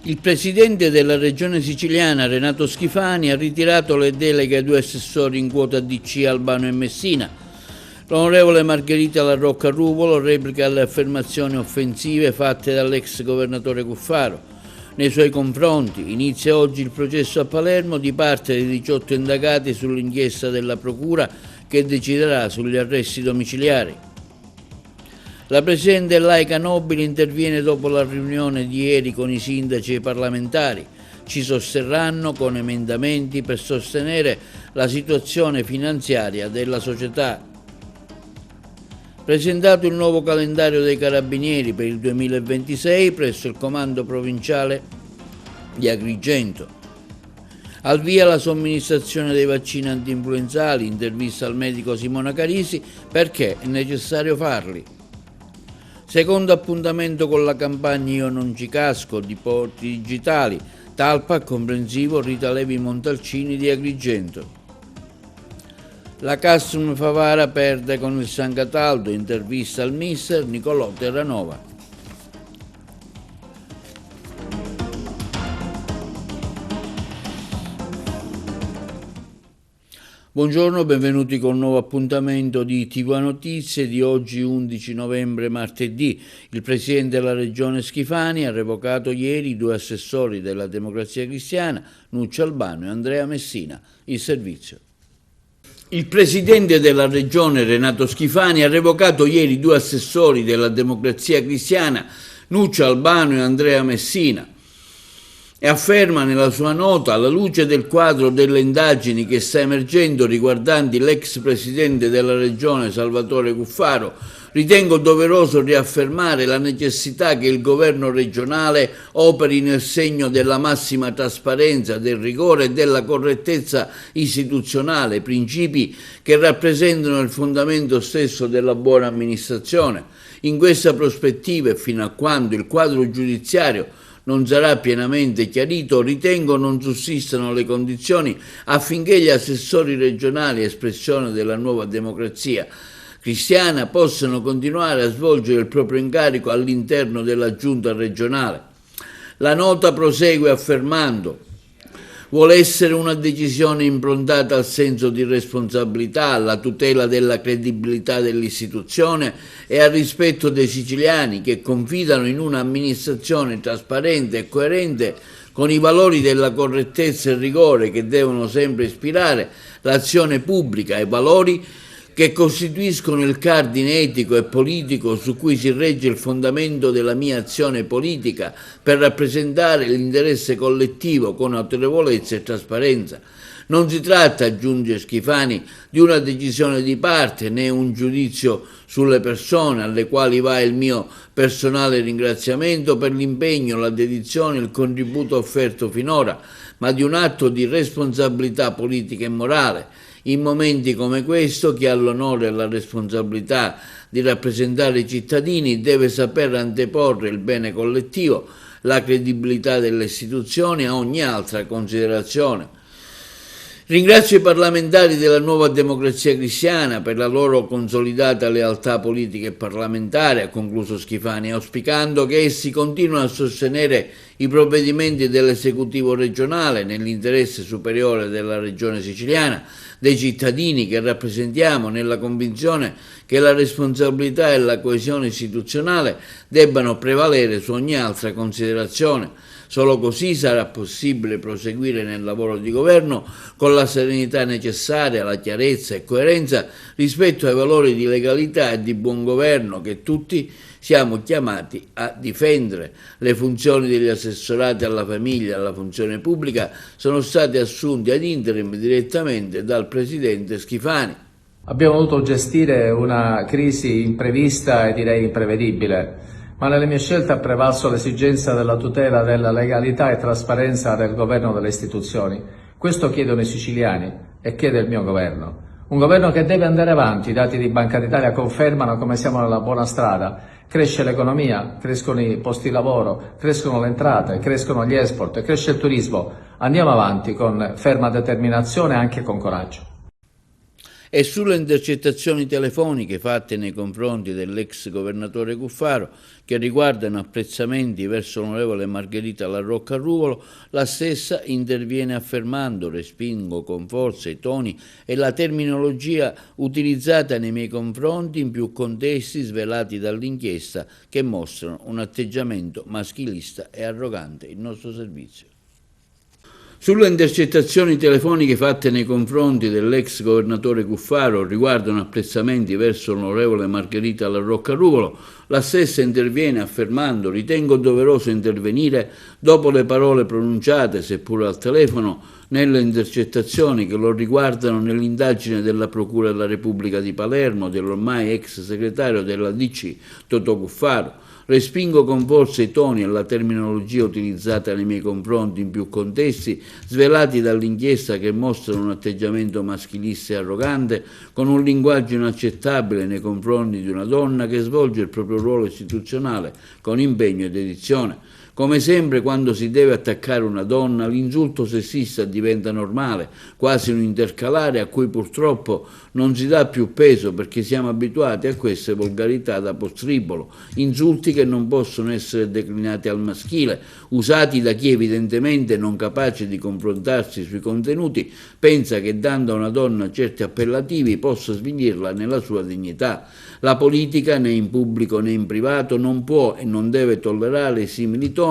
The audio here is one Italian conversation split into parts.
Il presidente della regione siciliana, Renato Schifani, ha ritirato le deleghe ai due assessori in quota DC Albano e Messina. L'onorevole Margherita La Rocca Ruvolo replica alle affermazioni offensive fatte dall'ex governatore Cuffaro. Nei suoi confronti inizia oggi il processo a Palermo di parte dei 18 indagati sull'inchiesta della Procura che deciderà sugli arresti domiciliari. La Presidente Laica Nobili interviene dopo la riunione di ieri con i sindaci e i parlamentari. Ci sosterranno con emendamenti per sostenere la situazione finanziaria della società. Presentato il nuovo calendario dei Carabinieri per il 2026 presso il Comando Provinciale di Agrigento. Al via la somministrazione dei vaccini antinfluenzali, intervista al medico Simona Carisi, perché è necessario farli. Secondo appuntamento con la campagna Io non ci casco di Porti Digitali, talpa comprensivo Rita Levi Montalcini di Agrigento. La Custom Favara perde con il San Cataldo, intervista al mister Nicolò Terranova. Buongiorno, benvenuti con un nuovo appuntamento di TV Notizie di oggi 11 novembre martedì. Il Presidente della Regione Schifani ha revocato ieri i due assessori della Democrazia Cristiana, Nuccio Albano e Andrea Messina. Il servizio. Il Presidente della Regione Renato Schifani ha revocato ieri i due assessori della Democrazia Cristiana, Nuccio Albano e Andrea Messina, e afferma nella sua nota, alla luce del quadro delle indagini che sta emergendo riguardanti l'ex presidente della regione Salvatore Cuffaro, ritengo doveroso riaffermare la necessità che il governo regionale operi nel segno della massima trasparenza, del rigore e della correttezza istituzionale, principi che rappresentano il fondamento stesso della buona amministrazione. In questa prospettiva e fino a quando il quadro giudiziario non sarà pienamente chiarito, ritengo non sussistano le condizioni affinché gli assessori regionali, espressione della nuova democrazia cristiana, possano continuare a svolgere il proprio incarico all'interno della giunta regionale. La nota prosegue affermando: vuole essere una decisione improntata al senso di responsabilità, alla tutela della credibilità dell'istituzione e al rispetto dei siciliani che confidano in un'amministrazione trasparente e coerente con i valori della correttezza e rigore che devono sempre ispirare l'azione pubblica e valori che costituiscono il cardine etico e politico su cui si regge il fondamento della mia azione politica per rappresentare l'interesse collettivo con autorevolezza e trasparenza. Non si tratta, aggiunge Schifani, di una decisione di parte né un giudizio sulle persone alle quali va il mio personale ringraziamento per l'impegno, la dedizione e il contributo offerto finora, ma di un atto di responsabilità politica e morale. In momenti come questo, chi ha l'onore e la responsabilità di rappresentare i cittadini deve saper anteporre il bene collettivo, la credibilità delle istituzioni a ogni altra considerazione. Ringrazio i parlamentari della nuova democrazia cristiana per la loro consolidata lealtà politica e parlamentare, ha concluso Schifani, auspicando che essi continuino a sostenere i provvedimenti dell'esecutivo regionale nell'interesse superiore della regione siciliana, dei cittadini che rappresentiamo, nella convinzione che la responsabilità e la coesione istituzionale debbano prevalere su ogni altra considerazione. Solo così sarà possibile proseguire nel lavoro di governo con la serenità necessaria, la chiarezza e coerenza rispetto ai valori di legalità e di buon governo che tutti siamo chiamati a difendere. Le funzioni degli assessorati alla famiglia e alla funzione pubblica sono state assunte ad interim direttamente dal Presidente Schifani. Abbiamo dovuto gestire una crisi imprevista e direi imprevedibile, ma nelle mie scelte ha prevalso l'esigenza della tutela della legalità e trasparenza del governo delle istituzioni. Questo chiedono i siciliani e chiede il mio governo. Un governo che deve andare avanti, i dati di Banca d'Italia confermano come siamo nella buona strada. Cresce l'economia, crescono i posti di lavoro, crescono le entrate, crescono gli export, cresce il turismo. Andiamo avanti con ferma determinazione e anche con coraggio. E sulle intercettazioni telefoniche fatte nei confronti dell'ex governatore Cuffaro, che riguardano apprezzamenti verso l'onorevole Margherita La Rocca Ruvolo, la stessa interviene affermando: respingo con forza i toni e la terminologia utilizzata nei miei confronti in più contesti svelati dall'inchiesta che mostrano un atteggiamento maschilista e arrogante in nostro servizio. Sulle intercettazioni telefoniche fatte nei confronti dell'ex governatore Cuffaro riguardano apprezzamenti verso l'onorevole Margherita La Rocca Ruvolo, la stessa interviene affermando: ritengo doveroso intervenire dopo le parole pronunciate, seppure al telefono, nelle intercettazioni che lo riguardano nell'indagine della Procura della Repubblica di Palermo dell'ormai ex segretario della DC Totò Cuffaro. Respingo con forza i toni e la terminologia utilizzata nei miei confronti in più contesti, svelati dall'inchiesta, che mostrano un atteggiamento maschilista e arrogante, con un linguaggio inaccettabile nei confronti di una donna che svolge il proprio ruolo istituzionale con impegno e dedizione. Come sempre, quando si deve attaccare una donna, l'insulto sessista diventa normale, quasi un intercalare a cui purtroppo non si dà più peso perché siamo abituati a queste volgarità da postribolo, insulti che non possono essere declinati al maschile, usati da chi evidentemente non capace di confrontarsi sui contenuti pensa che dando a una donna certi appellativi possa svilirla nella sua dignità. La politica, né in pubblico né in privato, non può e non deve tollerare simili toni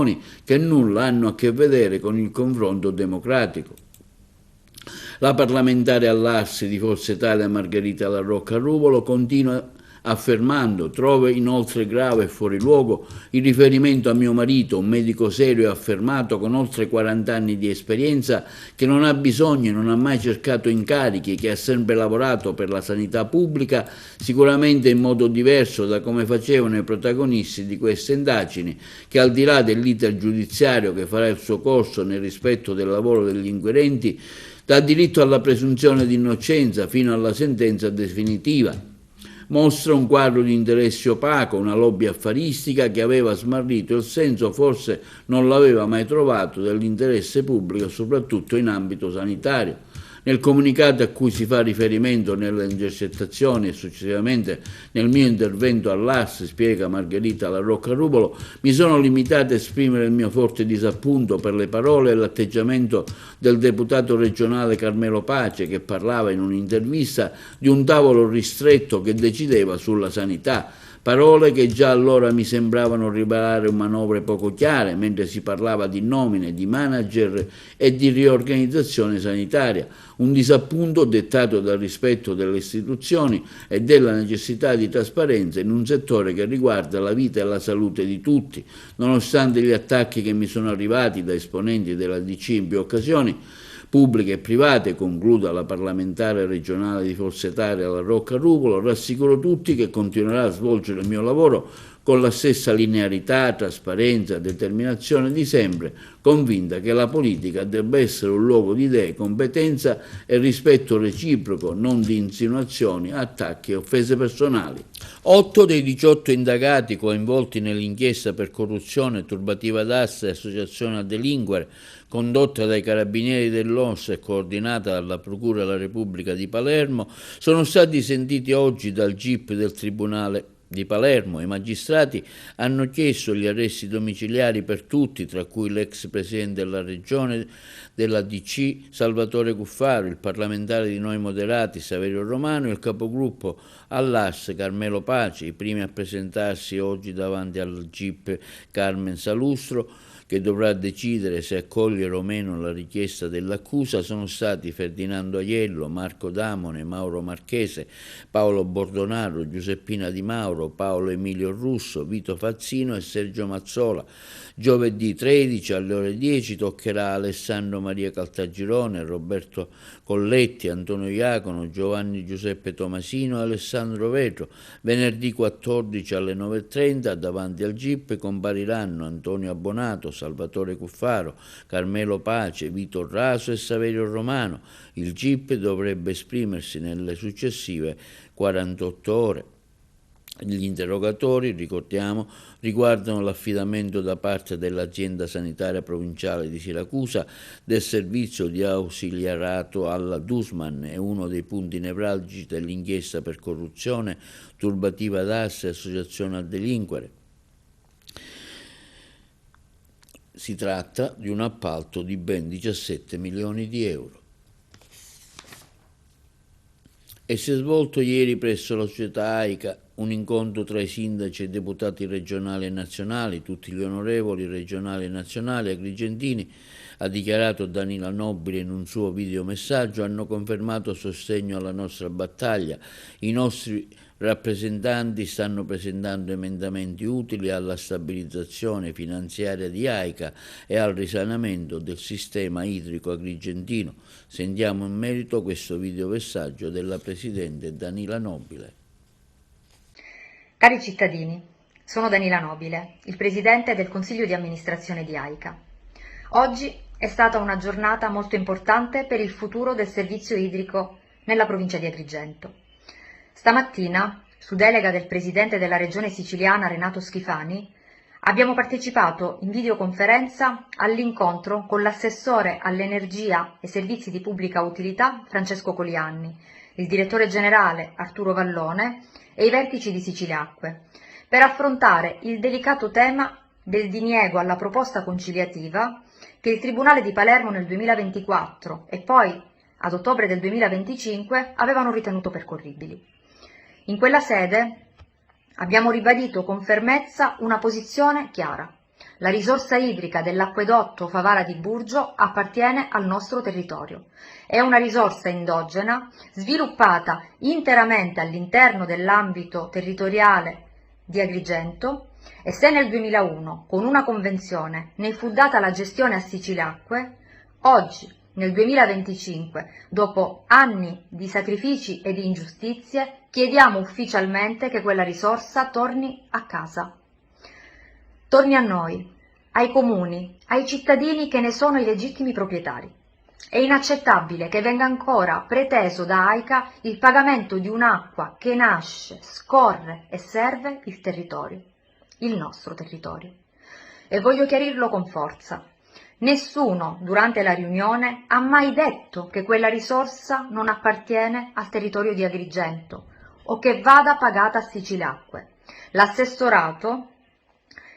che nulla hanno a che vedere con il confronto democratico. La parlamentare all'Arsi di Forza Italia Margherita La Rocca Ruvolo continua affermando: trovo inoltre grave e fuori luogo il riferimento a mio marito, un medico serio e affermato con oltre 40 anni di esperienza, che non ha bisogno e non ha mai cercato incarichi, che ha sempre lavorato per la sanità pubblica, sicuramente in modo diverso da come facevano i protagonisti di queste indagini, che al di là dell'iter giudiziario che farà il suo corso nel rispetto del lavoro degli inquirenti, dà diritto alla presunzione di innocenza fino alla sentenza definitiva. Mostra un quadro di interessi opaco, una lobby affaristica che aveva smarrito il senso, forse non l'aveva mai trovato, dell'interesse pubblico, soprattutto in ambito sanitario. Nel comunicato a cui si fa riferimento nelle intercettazioni e successivamente nel mio intervento all'AS, spiega Margherita La Rocca Ruvolo, mi sono limitato a esprimere il mio forte disappunto per le parole e l'atteggiamento del deputato regionale Carmelo Pace, che parlava in un'intervista di un tavolo ristretto che decideva sulla sanità. Parole che già allora mi sembravano rivelare manovre poco chiare, mentre si parlava di nomine, di manager e di riorganizzazione sanitaria. Un disappunto dettato dal rispetto delle istituzioni e della necessità di trasparenza in un settore che riguarda la vita e la salute di tutti. Nonostante gli attacchi che mi sono arrivati da esponenti della DC in più occasioni, pubbliche e private, concluda la parlamentare regionale di Forza Italia La Rocca Ruvolo, rassicuro tutti che continuerà a svolgere il mio lavoro con la stessa linearità, trasparenza, determinazione di sempre, convinta che la politica debba essere un luogo di idee, competenza e rispetto reciproco, non di insinuazioni, attacchi e offese personali. 8 dei 18 indagati coinvolti nell'inchiesta per corruzione, turbativa d'asta e associazione a delinquere, condotta dai Carabinieri dell'ONS e coordinata dalla Procura della Repubblica di Palermo, sono stati sentiti oggi dal GIP del Tribunale di Palermo. I magistrati hanno chiesto gli arresti domiciliari per tutti, tra cui l'ex presidente della regione della DC Salvatore Cuffaro, il parlamentare di Noi Moderati Saverio Romano e il capogruppo all'AS Carmelo Pace. I primi a presentarsi oggi davanti al GIP Carmen Salustro, che dovrà decidere se accogliere o meno la richiesta dell'accusa, sono stati Ferdinando Aiello, Marco Damone, Mauro Marchese, Paolo Bordonaro, Giuseppina Di Mauro, Paolo Emilio Russo, Vito Fazzino e Sergio Mazzola. Giovedì 13 alle ore 10 toccherà Alessandro Maria Caltagirone, Roberto Colletti, Antonio Iacono, Giovanni Giuseppe Tomasino e Alessandro Vetro. Venerdì 14 alle 9:30 davanti al GIP compariranno Antonio Abbonato, Salvatore Cuffaro, Carmelo Pace, Vito Raso e Saverio Romano. Il GIP dovrebbe esprimersi nelle successive 48 ore. Gli interrogatori, ricordiamo, riguardano l'affidamento da parte dell'azienda sanitaria provinciale di Siracusa del servizio di ausiliarato alla Dusman, è uno dei punti nevralgici dell'inchiesta per corruzione, turbativa d'asse e associazione a delinquere. Si tratta di un appalto di ben 17 milioni di euro. E si è svolto ieri presso la società AICA un incontro tra i sindaci e deputati regionali e nazionali, tutti gli onorevoli regionali e nazionali agrigentini, ha dichiarato Danila Nobile in un suo videomessaggio, hanno confermato sostegno alla nostra battaglia. I nostri rappresentanti stanno presentando emendamenti utili alla stabilizzazione finanziaria di AICA e al risanamento del sistema idrico agrigentino. Sentiamo in merito questo videomessaggio della Presidente Danila Nobile. Cari cittadini, sono Danila Nobile, il Presidente del Consiglio di amministrazione di AICA. Oggi è stata una giornata molto importante per il futuro del servizio idrico nella provincia di Agrigento. Stamattina, su delega del Presidente della Regione Siciliana Renato Schifani, abbiamo partecipato in videoconferenza all'incontro con l'assessore all'energia e servizi di pubblica utilità Francesco Colianni, il direttore generale Arturo Vallone e i vertici di Siciliacque, per affrontare il delicato tema del diniego alla proposta conciliativa che il Tribunale di Palermo nel 2024 e poi ad ottobre del 2025 avevano ritenuto percorribili. In quella sede abbiamo ribadito con fermezza una posizione chiara. La risorsa idrica dell'acquedotto Favara di Burgio appartiene al nostro territorio. È una risorsa endogena sviluppata interamente all'interno dell'ambito territoriale di Agrigento e se nel 2001 con una convenzione ne fu data la gestione a Siciliacque, oggi nel 2025, dopo anni di sacrifici e di ingiustizie, chiediamo ufficialmente che quella risorsa torni a casa. Torni a noi, ai comuni, ai cittadini che ne sono i legittimi proprietari. È inaccettabile che venga ancora preteso da AICA il pagamento di un'acqua che nasce, scorre e serve il territorio, il nostro territorio. E voglio chiarirlo con forza. Nessuno durante la riunione ha mai detto che quella risorsa non appartiene al territorio di Agrigento o che vada pagata a Siciliacque. L'assessorato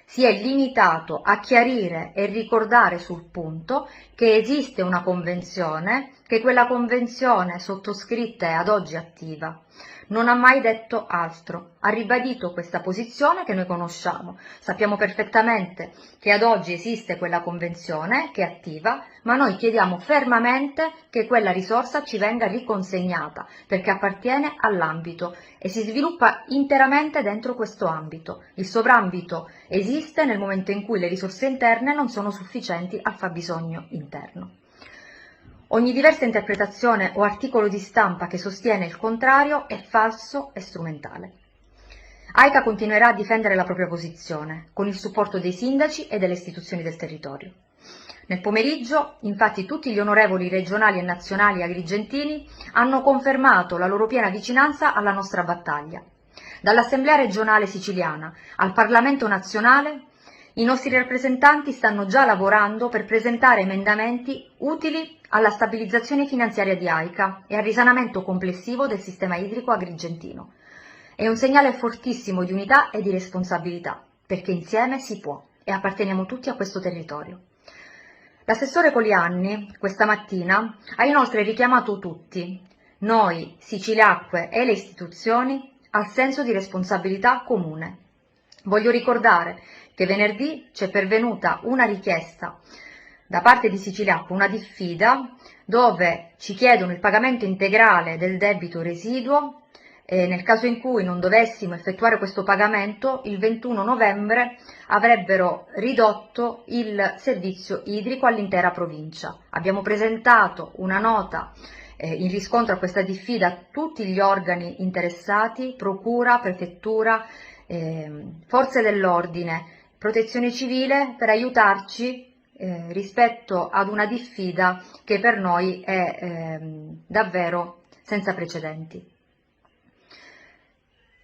si è limitato a chiarire e ricordare sul punto che esiste una convenzione, che quella convenzione sottoscritta è ad oggi attiva. Non ha mai detto altro, ha ribadito questa posizione che noi conosciamo. Sappiamo perfettamente che ad oggi esiste quella convenzione che è attiva, ma noi chiediamo fermamente che quella risorsa ci venga riconsegnata, perché appartiene all'ambito e si sviluppa interamente dentro questo ambito. Il sovrambito esiste nel momento in cui le risorse interne non sono sufficienti al fabbisogno interno. Ogni diversa interpretazione o articolo di stampa che sostiene il contrario è falso e strumentale. AICA continuerà a difendere la propria posizione, con il supporto dei sindaci e delle istituzioni del territorio. Nel pomeriggio, infatti, tutti gli onorevoli regionali e nazionali agrigentini hanno confermato la loro piena vicinanza alla nostra battaglia. Dall'Assemblea regionale siciliana al Parlamento nazionale, i nostri rappresentanti stanno già lavorando per presentare emendamenti utili alla stabilizzazione finanziaria di AICA e al risanamento complessivo del sistema idrico agrigentino. È un segnale fortissimo di unità e di responsabilità, perché insieme si può e apparteniamo tutti a questo territorio. L'assessore Colianni, questa mattina, ha inoltre richiamato tutti, noi, Siciliacque e le istituzioni, al senso di responsabilità comune. Voglio ricordare che venerdì ci è pervenuta una richiesta da parte di Siciliacque, una diffida, dove ci chiedono il pagamento integrale del debito residuo e nel caso in cui non dovessimo effettuare questo pagamento, il 21 novembre avrebbero ridotto il servizio idrico all'intera provincia. Abbiamo presentato una nota in riscontro a questa diffida a tutti gli organi interessati, procura, prefettura, forze dell'ordine, protezione civile, per aiutarci rispetto ad una diffida che per noi è davvero senza precedenti.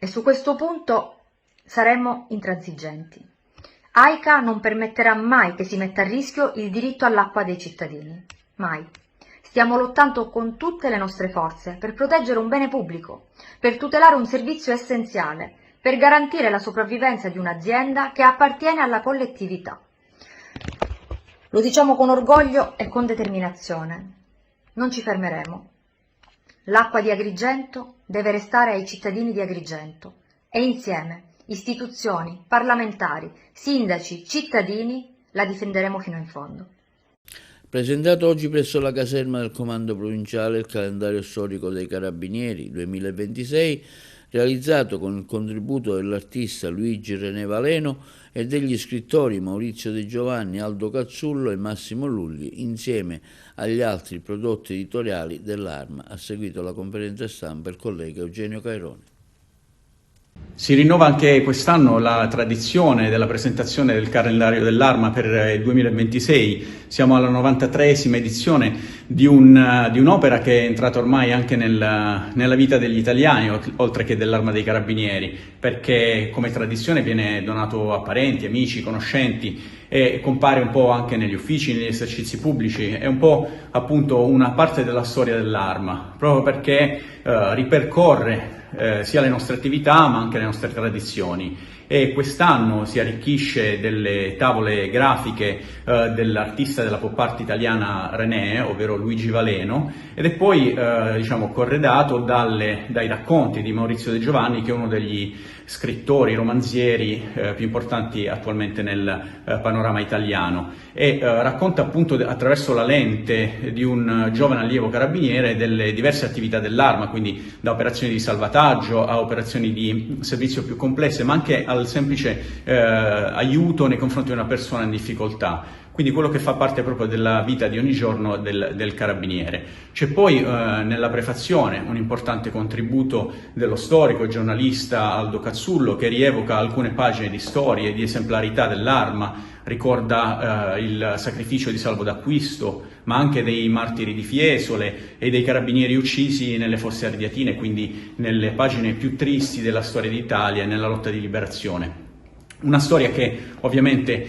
e su questo punto saremo intransigenti. AICA non permetterà mai che si metta a rischio il diritto all'acqua dei cittadini. Mai. Stiamo lottando con tutte le nostre forze per proteggere un bene pubblico, per tutelare un servizio essenziale, per garantire la sopravvivenza di un'azienda che appartiene alla collettività. Lo diciamo con orgoglio e con determinazione. Non ci fermeremo. L'acqua di Agrigento deve restare ai cittadini di Agrigento e insieme, istituzioni, parlamentari, sindaci, cittadini, la difenderemo fino in fondo. Presentato oggi presso la caserma del Comando Provinciale il calendario storico dei Carabinieri 2026, realizzato con il contributo dell'artista Luigi René Valeno e degli scrittori Maurizio De Giovanni, Aldo Cazzullo e Massimo Lulli, insieme agli altri prodotti editoriali dell'Arma. Ha seguito la conferenza stampa il collega Eugenio Caironi. Si rinnova anche quest'anno la tradizione della presentazione del calendario dell'Arma per il 2026. Siamo alla 93esima edizione di un'opera che è entrata ormai anche nella vita degli italiani, oltre che dell'Arma dei Carabinieri, perché come tradizione viene donato a parenti, amici, conoscenti e compare un po' anche negli uffici, negli esercizi pubblici. È un po' appunto una parte della storia dell'Arma, proprio perché ripercorre sia le nostre attività ma anche le nostre tradizioni, e quest'anno si arricchisce delle tavole grafiche dell'artista della pop art italiana René, ovvero Luigi Valeno, ed è poi corredato dai racconti di Maurizio De Giovanni, che è uno degli scrittori, romanzieri più importanti attualmente nel panorama italiano, e racconta appunto attraverso la lente di un giovane allievo carabiniere delle diverse attività dell'Arma, quindi da operazioni di salvataggio a operazioni di servizio più complesse, ma anche al semplice aiuto nei confronti di una persona in difficoltà. Quindi quello che fa parte proprio della vita di ogni giorno del carabiniere. C'è poi nella prefazione un importante contributo dello storico e giornalista Aldo Cazzullo, che rievoca alcune pagine di storie e di esemplarità dell'Arma, ricorda il sacrificio di Salvo d'Acquisto, ma anche dei martiri di Fiesole e dei carabinieri uccisi nelle fosse ardeatine, quindi nelle pagine più tristi della storia d'Italia e nella lotta di liberazione. Una storia che ovviamente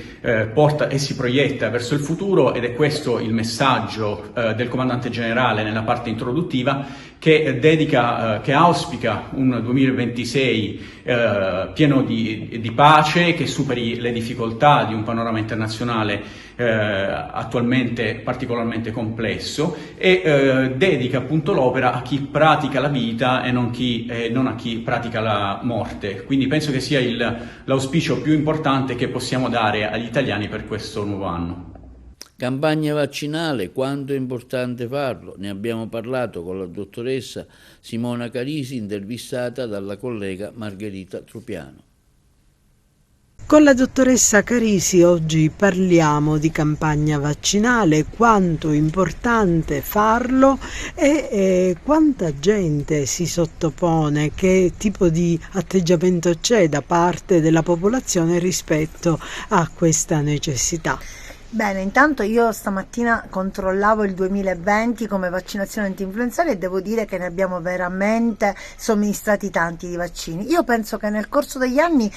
porta e si proietta verso il futuro, ed è questo il messaggio del comandante generale nella parte introduttiva, che auspica un 2026 pieno di pace, che superi le difficoltà di un panorama internazionale attualmente particolarmente complesso, e dedica appunto l'opera a chi pratica la vita e non a chi pratica la morte. Quindi penso che sia l'auspicio più importante che possiamo dare agli italiani per questo nuovo anno. Campagna vaccinale, quanto è importante farlo? Ne abbiamo parlato con la dottoressa Simona Carisi, intervistata dalla collega Margherita Trupiano. Con la dottoressa Carisi oggi parliamo di campagna vaccinale, quanto è importante farlo e quanta gente si sottopone, che tipo di atteggiamento c'è da parte della popolazione rispetto a questa necessità. Bene, intanto io stamattina controllavo il 2020 come vaccinazione antinfluenzale e devo dire che ne abbiamo veramente somministrati tanti di vaccini. Io penso che nel corso degli anni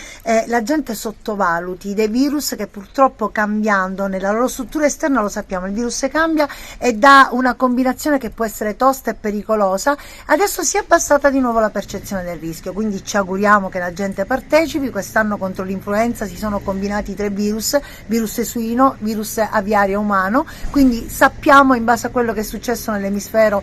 la gente sottovaluti dei virus che purtroppo, cambiando nella loro struttura esterna, lo sappiamo, il virus cambia e dà una combinazione che può essere tosta e pericolosa. Adesso si è abbassata di nuovo la percezione del rischio, quindi ci auguriamo che la gente partecipi. Quest'anno contro l'influenza si sono combinati 3 virus suino, virus aviario umano, quindi sappiamo, in base a quello che è successo nell'emisfero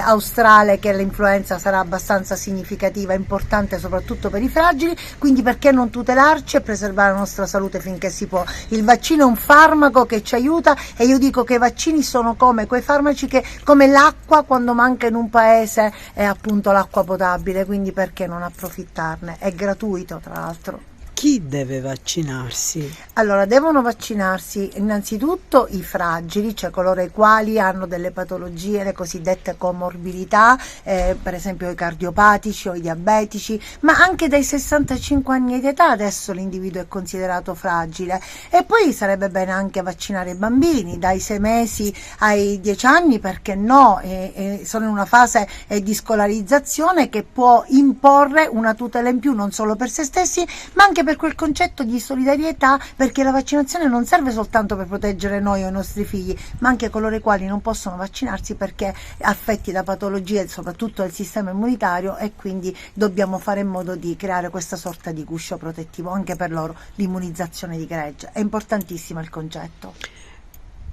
australe, che l'influenza sarà abbastanza significativa e importante soprattutto per i fragili, quindi perché non tutelarci e preservare la nostra salute finché si può. Il vaccino è un farmaco che ci aiuta, e io dico che i vaccini sono come quei farmaci come l'acqua quando manca in un paese, è appunto l'acqua potabile, quindi perché non approfittarne? È gratuito, tra l'altro. chi deve vaccinarsi? Allora, devono vaccinarsi innanzitutto i fragili, cioè coloro i quali hanno delle patologie, le cosiddette comorbidità, per esempio i cardiopatici o i diabetici, ma anche dai 65 anni di età adesso l'individuo è considerato fragile. E poi sarebbe bene anche vaccinare i bambini dai 6 mesi ai 10 anni, perché no, sono in una fase di scolarizzazione che può imporre una tutela in più non solo per se stessi, ma anche per quel concetto di solidarietà, perché la vaccinazione non serve soltanto per proteggere noi o i nostri figli, ma anche coloro i quali non possono vaccinarsi perché affetti da patologie soprattutto del sistema immunitario, e quindi dobbiamo fare in modo di creare questa sorta di guscio protettivo anche per loro. L'immunizzazione di gregge è importantissimo il concetto.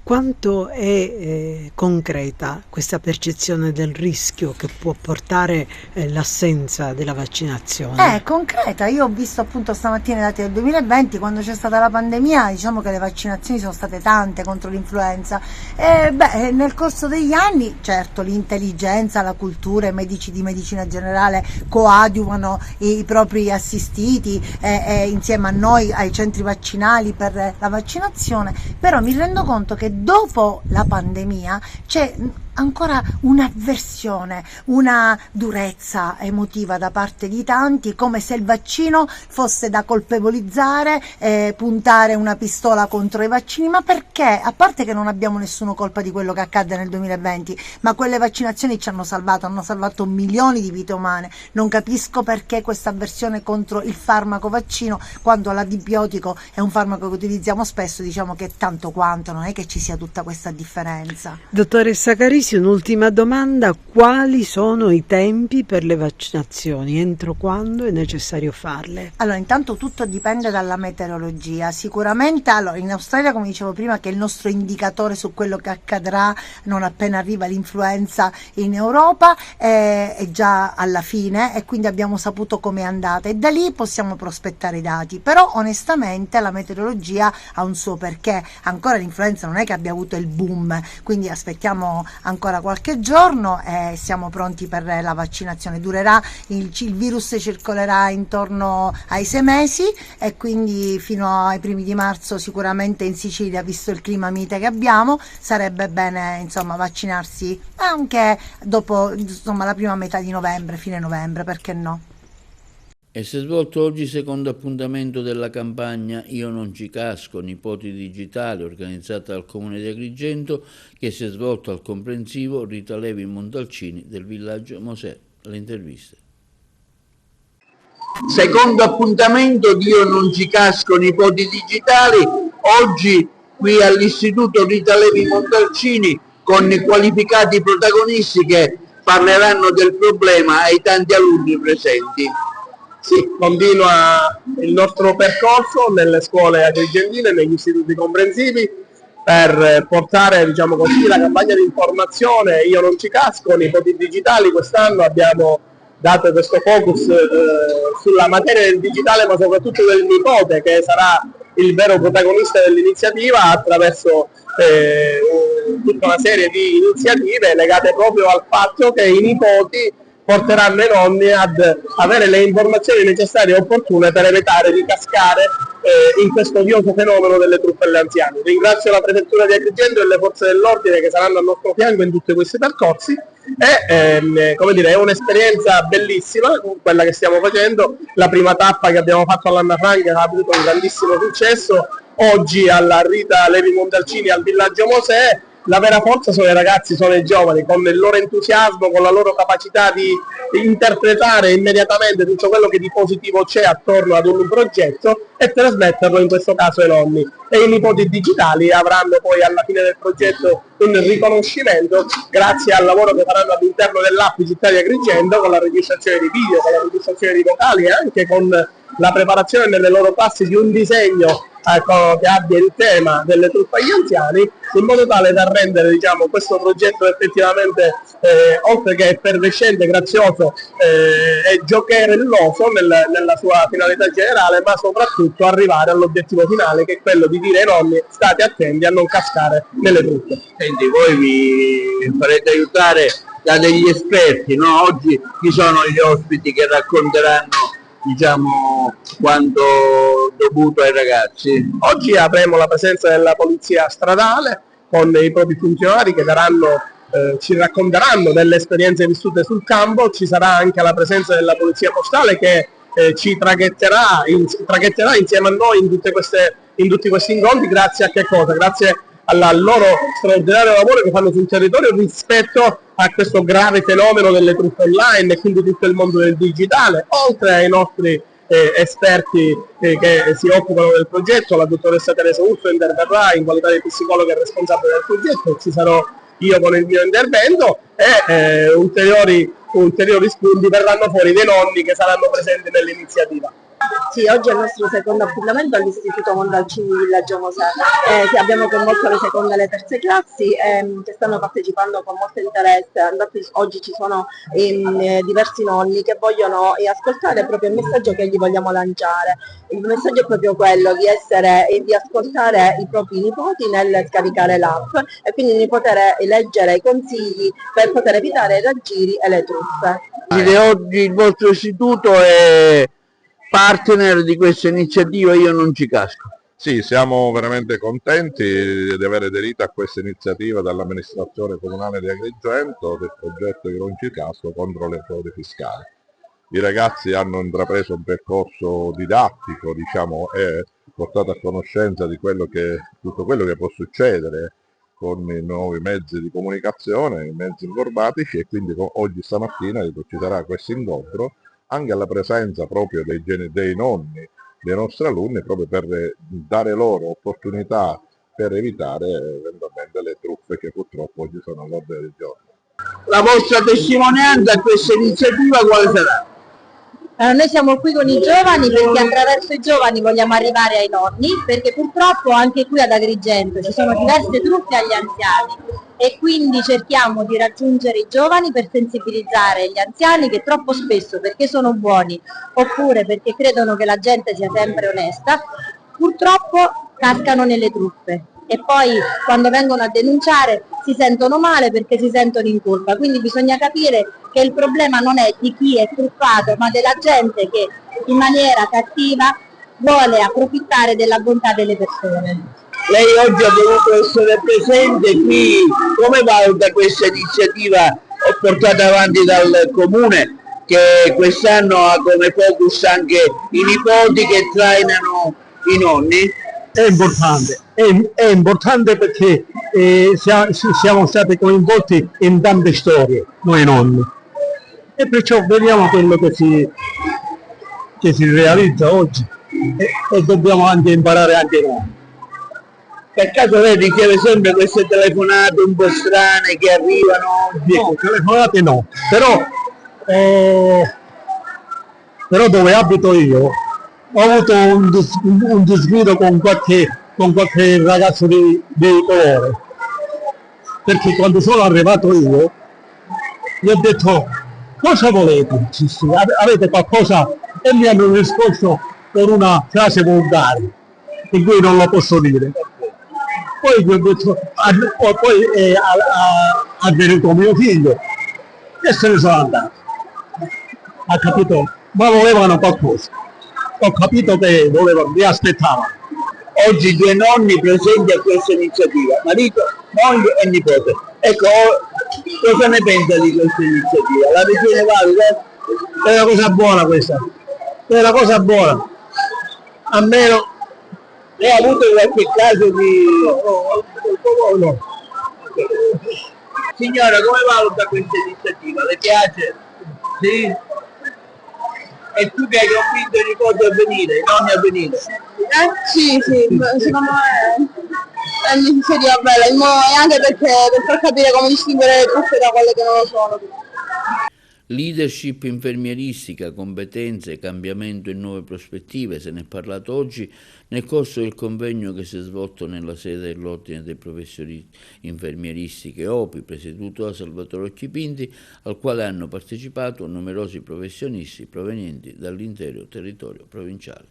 Quanto è concreta questa percezione del rischio che può portare l'assenza della vaccinazione? È concreta, io ho visto appunto stamattina i dati del 2020, quando c'è stata la pandemia, diciamo che le vaccinazioni sono state tante contro l'influenza. Nel corso degli anni, certo, l'intelligenza, la cultura, i medici di medicina generale coadiuvano i propri assistiti insieme a noi, ai centri vaccinali per la vaccinazione, però mi rendo conto che dopo la pandemia c'è ancora un'avversione, una durezza emotiva da parte di tanti, come se il vaccino fosse da colpevolizzare, puntare una pistola contro i vaccini. Ma perché? A parte che non abbiamo nessuna colpa di quello che accadde nel 2020, ma quelle vaccinazioni ci hanno salvato milioni di vite umane. Non capisco perché questa avversione contro il farmaco vaccino, quando l'antibiotico è un farmaco che utilizziamo spesso, diciamo che tanto quanto, non è che ci sia tutta questa differenza. Dottoressa Carisi, un'ultima domanda: quali sono i tempi per le vaccinazioni? Entro quando è necessario farle? Allora, intanto tutto dipende dalla meteorologia. Sicuramente, allora, in Australia, come dicevo prima, che è il nostro indicatore su quello che accadrà non appena arriva l'influenza in Europa, è già alla fine, e quindi abbiamo saputo com'è andata, e da lì possiamo prospettare i dati. Però onestamente la meteorologia ha un suo perché. Ancora l'influenza non è che abbia avuto il boom, quindi aspettiamo ancora qualche giorno e siamo pronti per la vaccinazione. Durerà, il virus circolerà intorno ai 6 mesi, e quindi fino ai primi di marzo sicuramente in Sicilia, visto il clima mite che abbiamo, sarebbe bene insomma vaccinarsi anche dopo la prima metà di novembre, fine novembre, perché no? E si è svolto oggi il secondo appuntamento della campagna Io non ci casco, nipoti digitali, organizzata dal Comune di Agrigento, che si è svolto al comprensivo Rita Levi Montalcini del villaggio Mosè. Le interviste. Secondo appuntamento di Io non ci casco, nipoti digitali, oggi qui all'Istituto Rita Levi Montalcini, con qualificati protagonisti che parleranno del problema ai tanti alunni presenti. Sì, continua il nostro percorso nelle scuole agrigentine, negli istituti comprensivi, per portare, diciamo così, la campagna di informazione Io non ci casco, nipoti digitali. Quest'anno abbiamo dato questo focus sulla materia del digitale, ma soprattutto del nipote, che sarà il vero protagonista dell'iniziativa, attraverso tutta una serie di iniziative legate proprio al fatto che i nipoti porteranno i nonni ad avere le informazioni necessarie e opportune per evitare di cascare in questo odioso fenomeno delle truffelle anziane. Ringrazio la Prefettura di Agrigento e le forze dell'ordine che saranno al nostro fianco in tutti questi percorsi, e come dire, è un'esperienza bellissima quella che stiamo facendo. La prima tappa che abbiamo fatto all'Anna Franca ha avuto un grandissimo successo, oggi alla Rita Levi Montalcini al villaggio Mosè. La vera forza sono i ragazzi, sono i giovani, con il loro entusiasmo, con la loro capacità di interpretare immediatamente tutto quello che di positivo c'è attorno ad un progetto e trasmetterlo in questo caso ai nonni. E i nipoti digitali avranno poi alla fine del progetto un riconoscimento grazie al lavoro che faranno all'interno dell'app Città di Agrigento, con la registrazione di video, con la registrazione di vocali e anche con la preparazione nelle loro classi di un disegno che abbia il tema delle truffe agli anziani, in modo tale da rendere, diciamo, questo progetto effettivamente oltre che effervescente, grazioso e giocherelloso nella sua finalità generale, ma soprattutto arrivare all'obiettivo finale, che è quello di dire ai nonni: state attenti a non cascare nelle truffe. Senti, voi vi farete aiutare da degli esperti, no? Oggi chi sono gli ospiti che racconteranno, diciamo, quanto dovuto ai ragazzi. Oggi avremo la presenza della polizia stradale con i propri funzionari che ci racconteranno delle esperienze vissute sul campo. Ci sarà anche la presenza della polizia postale che ci traghetterà insieme a noi in tutti questi incontri, grazie a che cosa? Grazie al loro straordinario lavoro che fanno sul territorio rispetto a questo grave fenomeno delle truffe online e quindi tutto il mondo del digitale, oltre ai nostri esperti che si occupano del progetto. La dottoressa Teresa Urso interverrà in qualità di psicologa responsabile del progetto, ci sarò io con il mio intervento e ulteriori spunti verranno fuori dei nonni che saranno presenti nell'iniziativa. Sì, oggi è il nostro secondo appuntamento all'Istituto Mondalcini di Villaggio Mosè, che abbiamo coinvolto le seconde e le terze classi che stanno partecipando con molto interesse. Infatti oggi ci sono diversi nonni che vogliono ascoltare proprio il messaggio che gli vogliamo lanciare. Il messaggio è proprio quello di ascoltare i propri nipoti nel scaricare l'app e quindi di poter leggere i consigli per poter evitare i raggiri e le truffe. Oggi il vostro istituto è partner di questa iniziativa, io non ci casco. Sì, siamo veramente contenti di aver aderito a questa iniziativa dall'amministrazione comunale di Agrigento del progetto Io non ci casco contro le frodi fiscali. I ragazzi hanno intrapreso un percorso didattico, diciamo, e portato a conoscenza di tutto quello che può succedere con i nuovi mezzi di comunicazione, i mezzi informatici, e quindi oggi stamattina ci sarà questo incontro anche alla presenza proprio dei nonni dei nostri alunni, proprio per dare loro opportunità per evitare eventualmente le truffe che purtroppo oggi sono all'ordine del giorno. La vostra testimonianza a questa iniziativa quale sarà? Noi siamo qui con i giovani perché attraverso i giovani vogliamo arrivare ai nonni, perché purtroppo anche qui ad Agrigento ci sono diverse truffe agli anziani e quindi cerchiamo di raggiungere i giovani per sensibilizzare gli anziani che troppo spesso, perché sono buoni oppure perché credono che la gente sia sempre onesta, purtroppo cascano nelle truffe e poi quando vengono a denunciare si sentono male perché si sentono in colpa. Quindi bisogna capire che il problema non è di chi è truffato, ma della gente che in maniera cattiva vuole approfittare della bontà delle persone. Lei oggi ha dovuto essere presente qui, come valuta questa iniziativa portata avanti dal Comune, che quest'anno ha come focus anche i nipoti che trainano i nonni? È importante perché siamo stati coinvolti in tante storie, noi nonni, e perciò vediamo quello che si realizza oggi e dobbiamo anche imparare anche noi. Per caso lei riceve sempre queste telefonate un po' strane che arrivano oggi? No, telefonate no, però dove abito io ho avuto un disguido con qualche ragazzo di colore, perché quando sono arrivato io gli ho detto cosa volete? Avete qualcosa? E mi hanno risposto con una frase volgare, in cui non lo posso dire. Poi gli ho detto, poi è venuto mio figlio e se ne sono andato. Ha capito? Ma volevano qualcosa. Ho capito che mi aspettavano. Oggi 2 nonni presenti a questa iniziativa, marito, moglie e nipote. Ecco, cosa ne pensa di questa iniziativa? La ritiene valida? È una cosa buona questa, è una cosa buona. A meno lei ha avuto qualche caso di... No. Signora, come valuta questa iniziativa? Le piace? Sì? E tu che hai convinto i nipoti a venire, i nonni a venire? Sì, secondo me è un'iniziativa bella, e anche perché per far capire come distinguere le truffe da quelle che non lo sono. Leadership infermieristica, competenze, cambiamento e nuove prospettive, se ne è parlato oggi nel corso del convegno che si è svolto nella sede dell'Ordine dei Professionisti Infermieristiche OPI, presieduto da Salvatore Occhipinti, al quale hanno partecipato numerosi professionisti provenienti dall'intero territorio provinciale.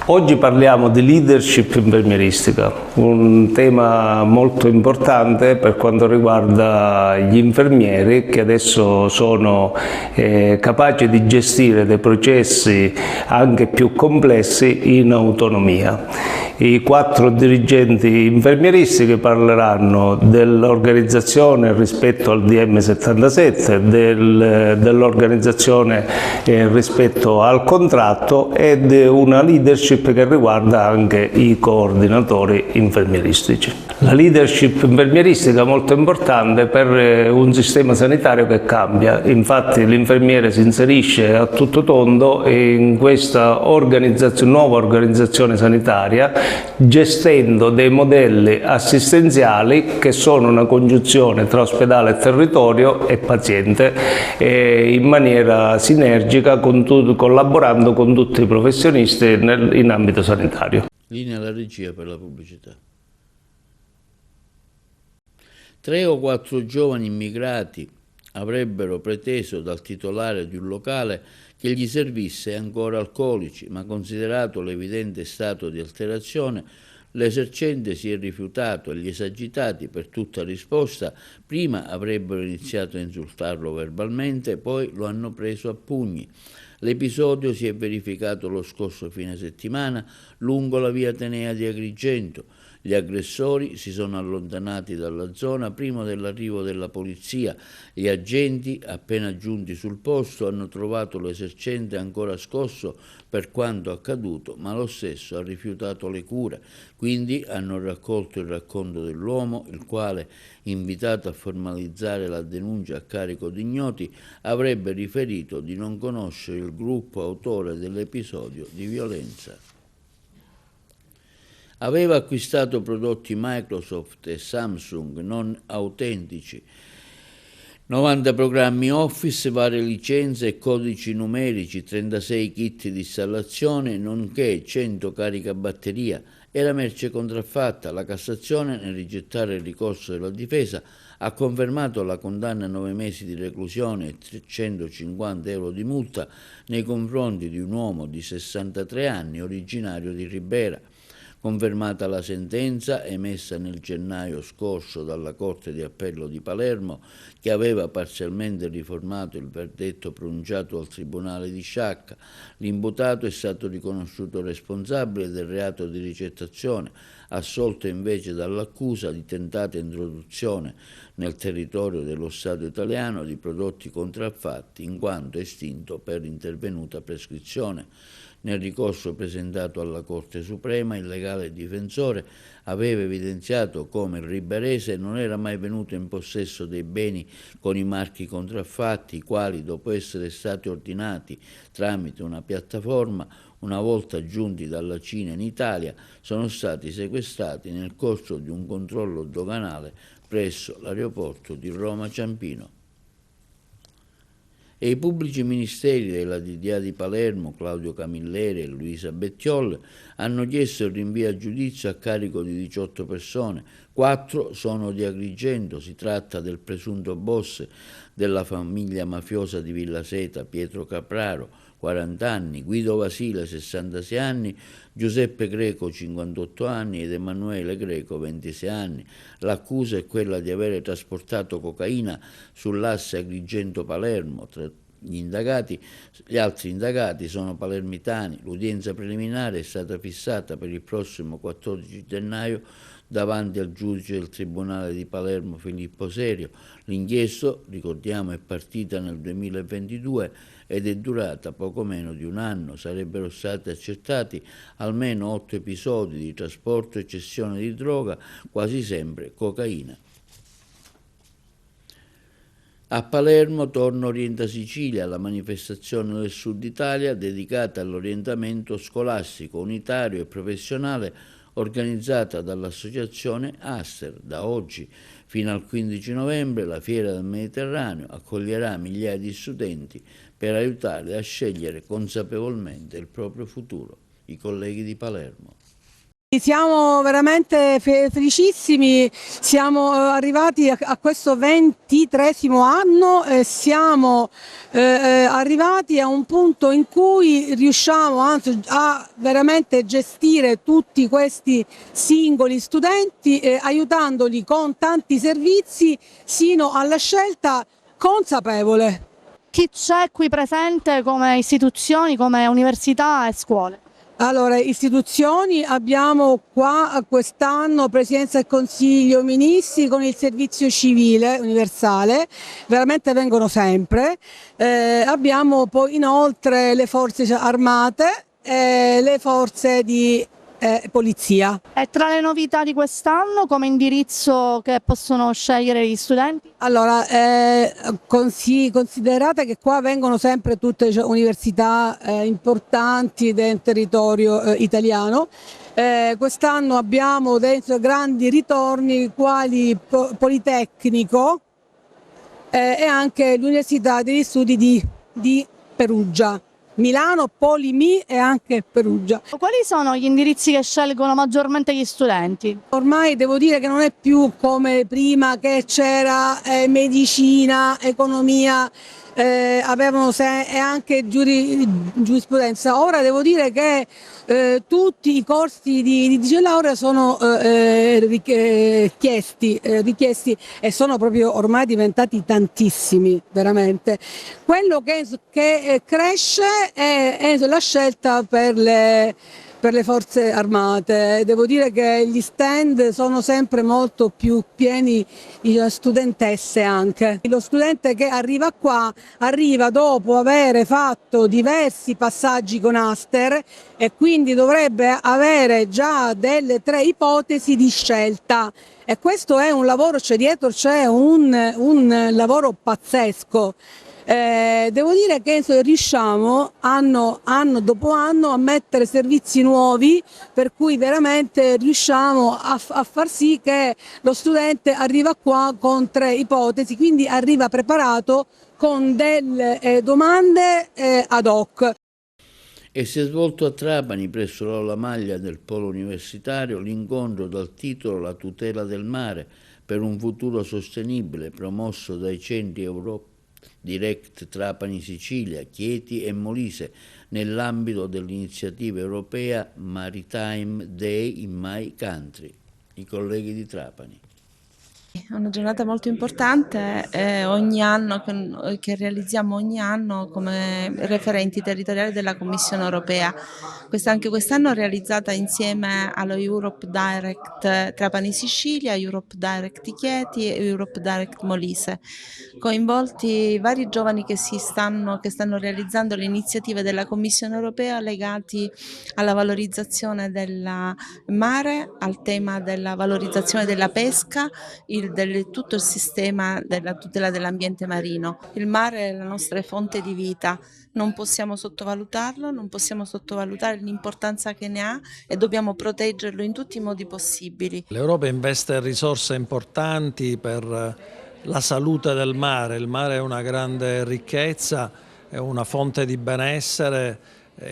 Oggi parliamo di leadership infermieristica, un tema molto importante per quanto riguarda gli infermieri che adesso sono capaci di gestire dei processi anche più complessi in autonomia. I 4 dirigenti infermieristici parleranno dell'organizzazione rispetto al DM77, dell'organizzazione rispetto al contratto e di una leadership che riguarda anche i coordinatori infermieristici. La leadership infermieristica è molto importante per un sistema sanitario che cambia, infatti l'infermiere si inserisce a tutto tondo in questa nuova organizzazione sanitaria, gestendo dei modelli assistenziali che sono una congiunzione tra ospedale e territorio e paziente in maniera sinergica, collaborando con tutti i professionisti in ambito sanitario. Linea alla regia per la pubblicità. 3 o 4 giovani immigrati avrebbero preteso dal titolare di un locale che gli servisse ancora alcolici, ma considerato l'evidente stato di alterazione, l'esercente si è rifiutato e gli esagitati, per tutta risposta, prima avrebbero iniziato a insultarlo verbalmente, poi lo hanno preso a pugni. L'episodio si è verificato lo scorso fine settimana lungo la via Atenea di Agrigento. Gli aggressori si sono allontanati dalla zona prima dell'arrivo della polizia. Gli agenti, appena giunti sul posto, hanno trovato l'esercente ancora scosso per quanto accaduto, ma lo stesso ha rifiutato le cure. Quindi hanno raccolto il racconto dell'uomo, il quale, invitato a formalizzare la denuncia a carico di ignoti, avrebbe riferito di non conoscere il gruppo autore dell'episodio di violenza. Aveva acquistato prodotti Microsoft e Samsung non autentici, 90 programmi Office, varie licenze e codici numerici, 36 kit di installazione, nonché 100 caricabatteria. Era merce contraffatta. La Cassazione, nel rigettare il ricorso della difesa, ha confermato la condanna a 9 mesi di reclusione e 350 euro di multa nei confronti di un uomo di 63 anni, originario di Ribera. Confermata la sentenza emessa nel gennaio scorso dalla Corte di Appello di Palermo, che aveva parzialmente riformato il verdetto pronunciato al Tribunale di Sciacca, l'imputato è stato riconosciuto responsabile del reato di ricettazione, assolto invece dall'accusa di tentata introduzione nel territorio dello Stato italiano di prodotti contraffatti, in quanto estinto per intervenuta prescrizione. Nel ricorso presentato alla Corte Suprema, il legale difensore aveva evidenziato come il riberese non era mai venuto in possesso dei beni con i marchi contraffatti, i quali, dopo essere stati ordinati tramite una piattaforma, una volta giunti dalla Cina in Italia, sono stati sequestrati nel corso di un controllo doganale presso l'aeroporto di Roma Ciampino. E i pubblici ministeri della DDA di Palermo, Claudio Camilleri e Luisa Bettiol, hanno chiesto il rinvio a giudizio a carico di 18 persone. 4 sono di Agrigento. Si tratta del presunto boss della famiglia mafiosa di Villaseta, Pietro Capraro, 40 anni, Guido Vasile, 66 anni, Giuseppe Greco, 58 anni ed Emanuele Greco, 26 anni. L'accusa è quella di avere trasportato cocaina sull'asse Agrigento-Palermo. Tra gli altri indagati sono palermitani. L'udienza preliminare è stata fissata per il prossimo 14 gennaio davanti al giudice del Tribunale di Palermo Filippo Serio. L'inchiesta, ricordiamo, è partita nel 2022 ed è durata poco meno di un anno. Sarebbero stati accertati almeno 8 episodi di trasporto e cessione di droga, quasi sempre cocaina. A Palermo torna Orienta Sicilia, la manifestazione del Sud Italia dedicata all'orientamento scolastico unitario e professionale organizzata dall'associazione Aster. Da oggi fino al 15 novembre la Fiera del Mediterraneo accoglierà migliaia di studenti per aiutarli a scegliere consapevolmente il proprio futuro. I colleghi di Palermo. Siamo veramente felicissimi, siamo arrivati a questo 23° anno e siamo arrivati a un punto in cui riusciamo a veramente gestire tutti questi singoli studenti, aiutandoli con tanti servizi sino alla scelta consapevole. Chi c'è qui presente come istituzioni, come università e scuole? Allora, istituzioni abbiamo qua quest'anno Presidenza del Consiglio, Ministri con il servizio civile universale, veramente vengono sempre. Abbiamo poi inoltre le forze armate e le forze di polizia. E tra le novità di quest'anno, come indirizzo che possono scegliere gli studenti? Allora, considerate che qua vengono sempre tutte università importanti del territorio italiano. Quest'anno abbiamo dentro grandi ritorni quali Politecnico e anche l'Università degli Studi di Perugia. Milano, Polimi e anche Perugia. Quali sono gli indirizzi che scelgono maggiormente gli studenti? Ormai devo dire che non è più come prima che c'era medicina, economia, avevano e anche giurisprudenza. Ora devo dire che tutti i corsi di laurea sono richiesti e sono proprio ormai diventati tantissimi, veramente. Quello che cresce è la scelta per le forze armate. Devo dire che gli stand sono sempre molto più pieni di studentesse anche. Lo studente che arriva qua arriva dopo aver fatto diversi passaggi con Aster e quindi dovrebbe avere già delle 3 ipotesi di scelta. E questo è un lavoro, dietro c'è un lavoro pazzesco. Devo dire che riusciamo anno dopo anno a mettere servizi nuovi, per cui veramente riusciamo a far sì che lo studente arriva qua con 3 ipotesi, quindi arriva preparato con delle domande ad hoc. E si è svolto a Trapani, presso l'Aula Maglia del Polo Universitario, l'incontro dal titolo La tutela del mare per un futuro sostenibile, promosso dai centri Europa Direct Trapani Sicilia, Chieti e Molise nell'ambito dell'iniziativa europea Maritime Day in My Country. I colleghi di Trapani. È una giornata molto importante ogni anno, che realizziamo ogni anno come referenti territoriali della Commissione europea. Anche quest'anno realizzata insieme allo Europe Direct Trapani Sicilia, Europe Direct Chieti e Europe Direct Molise. Coinvolti vari giovani che stanno realizzando le iniziative della Commissione europea legati alla valorizzazione del mare, al tema della valorizzazione della pesca, tutto il sistema della tutela dell'ambiente marino. Il mare è la nostra fonte di vita, non possiamo sottovalutarlo, non possiamo sottovalutare l'importanza che ne ha e dobbiamo proteggerlo in tutti i modi possibili. L'Europa investe risorse importanti per la salute del mare. Il mare è una grande ricchezza, è una fonte di benessere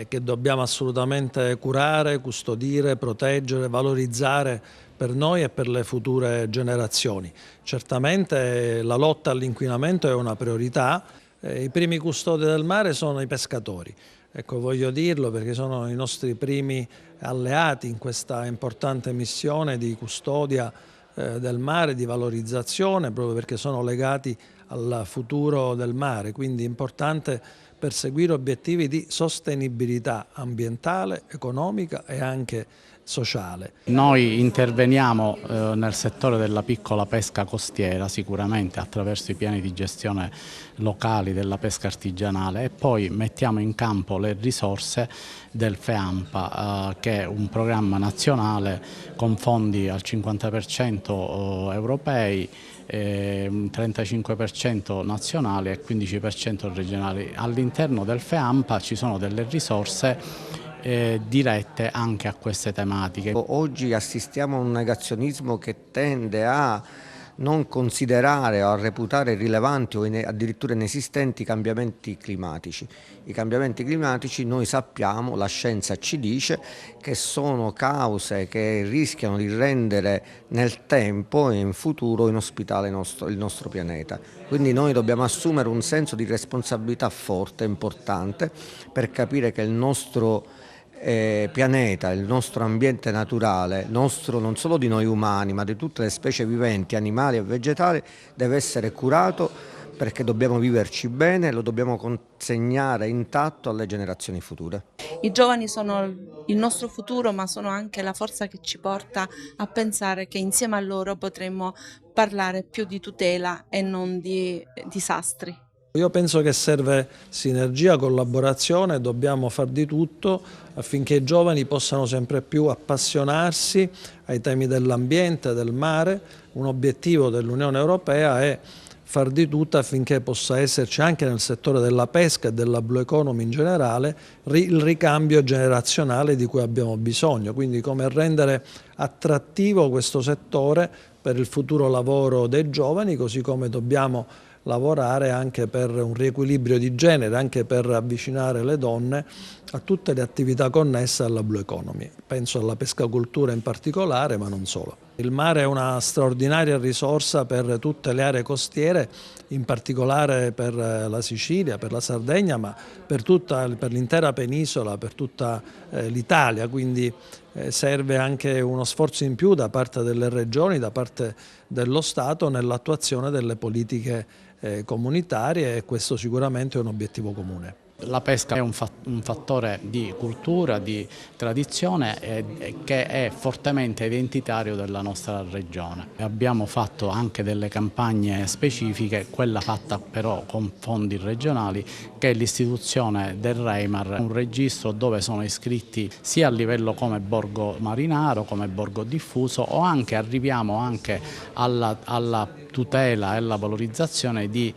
che dobbiamo assolutamente curare, custodire, proteggere, valorizzare per noi e per le future generazioni. Certamente la lotta all'inquinamento è una priorità. I primi custodi del mare sono i pescatori. Ecco, voglio dirlo perché sono i nostri primi alleati in questa importante missione di custodia del mare, di valorizzazione, proprio perché sono legati al futuro del mare. Quindi è importante perseguire obiettivi di sostenibilità ambientale, economica e anche sociale. Noi interveniamo nel settore della piccola pesca costiera sicuramente attraverso i piani di gestione locali della pesca artigianale e poi mettiamo in campo le risorse del FEAMPA che è un programma nazionale con fondi al 50% europei, un 35% nazionali e 15% regionali. All'interno del FEAMPA ci sono delle risorse dirette anche a queste tematiche. Oggi assistiamo a un negazionismo che tende a non considerare o reputare rilevanti o addirittura inesistenti i cambiamenti climatici. I cambiamenti climatici, noi sappiamo, la scienza ci dice che sono cause che rischiano di rendere nel tempo e in futuro inospitale il nostro pianeta. Quindi noi dobbiamo assumere un senso di responsabilità forte, importante, per capire che il nostro pianeta, il nostro ambiente naturale, nostro non solo di noi umani ma di tutte le specie viventi, animali e vegetali, deve essere curato, perché dobbiamo viverci bene e lo dobbiamo consegnare intatto alle generazioni future. I giovani sono il nostro futuro, ma sono anche la forza che ci porta a pensare che insieme a loro potremmo parlare più di tutela e non di disastri. Io penso che serve sinergia, collaborazione, dobbiamo far di tutto affinché i giovani possano sempre più appassionarsi ai temi dell'ambiente, del mare. Un obiettivo dell'Unione Europea è far di tutto affinché possa esserci anche nel settore della pesca e della blue economy in generale il ricambio generazionale di cui abbiamo bisogno, quindi come rendere attrattivo questo settore per il futuro lavoro dei giovani, così come dobbiamo lavorare anche per un riequilibrio di genere, anche per avvicinare le donne a tutte le attività connesse alla blue economy. Penso alla pescacoltura in particolare, ma non solo. Il mare è una straordinaria risorsa per tutte le aree costiere, in particolare per la Sicilia, per la Sardegna, ma per l'intera penisola, per tutta l'Italia, quindi serve anche uno sforzo in più da parte delle regioni, da parte dello Stato nell'attuazione delle politiche comunitarie, e questo sicuramente è un obiettivo comune. La pesca è un fattore di cultura, di tradizione che è fortemente identitario della nostra regione. Abbiamo fatto anche delle campagne specifiche, quella fatta però con fondi regionali, che è l'istituzione del REIMAR, un registro dove sono iscritti sia a livello come borgo marinaro, come borgo diffuso, o anche arriviamo anche alla tutela e alla valorizzazione di